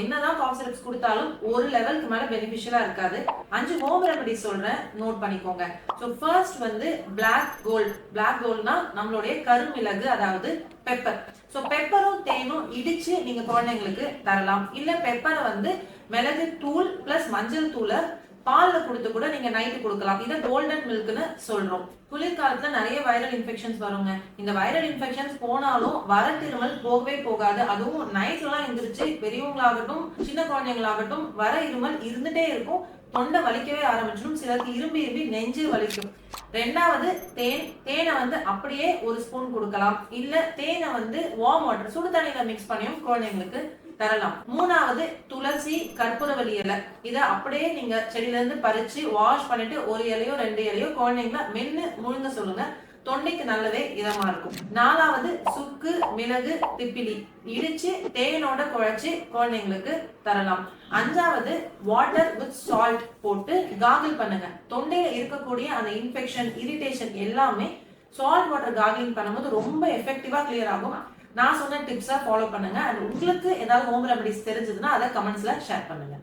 என்னதான் cough syrups கொடுத்தாலும் ஒரு லெவலுக்கு மேல பெனிஃபிஷியலா இருக்காது. 5 ஹோம் ரெமெடிஸ் சொல்றேன், நோட் பண்ணிக்கோங்க. ஸோ ஃபர்ஸ்ட் வந்து பிளாக் கோல்ட். பிளாக் கோல்ட்னா நம்மளுடைய கருமிளகு, அதாவது பெப்பர். ஸோ பெப்பரும் தேனும் இடிச்சு நீங்க குழந்தைங்களுக்கு தரலாம். இல்ல பெப்பரை வந்து மிளகு தூள் பிளஸ் மஞ்சள் தூளை பால்ல கொடுத்து கூட நீங்க நைட்டு கொடுக்கலாம். இதை கோல்டன் மில்க்னு சொல்றோம். குளிர்காலத்துல நிறைய வைரல் இன்ஃபெக்ஷன்ஸ் வருங்க. இந்த வைரல் இன்ஃபெக்ஷன்ஸ் போனாலும் வர இருமல் போகவே போகாது. அதுவும் நைட்ல எல்லாம் எந்திரிச்சு பெரியவங்களாகட்டும் சின்ன குழந்தைங்களாகட்டும் வர இருமல் இருந்துட்டே இருக்கும். தொண்டை வலிக்கவே ஆரம்பிச்சிடும். சிலருக்கு இரும்பி இரும்பி நெஞ்சு வலிக்கும். ரெண்டாவது தேனை வந்து அப்படியே ஒரு ஸ்பூன் கொடுக்கலாம். இல்ல தேனை வந்து வார்ம் வாட்டர் சுடு தண்ணியில மிக்ஸ் பண்ணியும் குழந்தைங்களுக்கு தரலாம். மூணாவது துளசி, கற்பூரவள்ளி இலை. இதை அப்படியே நீங்க செடியில இருந்து பறிச்சு வாஷ் பண்ணிட்டு ஒரு இலையோ 2 இலையோ குழந்தைங்கள மென்னு முழுங்க சொல்லுங்க. தொண்டைக்கு நல்லவே இதமா இருக்கும். நாலாவது சுக்கு, மிளகு, திப்பிலி இடிச்சு தேனோட குழைச்சு குழந்தைங்களுக்கு தரலாம். அஞ்சாவது வாட்டர் வித் சால்ட் போட்டு காகிள் பண்ணுங்க. தொண்டையில இருக்கக்கூடிய அந்த இன்ஃபெக்ஷன், இரிட்டேஷன் எல்லாமே சால்ட் வாட்டர் காகிளிங் பண்ணும்போது ரொம்ப எஃபெக்டிவா கிளியர் ஆகும். நான் சொன்ன டிப்ஸை ஃபாலோ பண்ணுங்க. அண்ட் உங்களுக்கு ஏதாவது ஹோம் ரெமடிஸ் தெரிஞ்சதுன்னா அதை கமெண்ட்ஸ்ல ஷேர் பண்ணுங்க.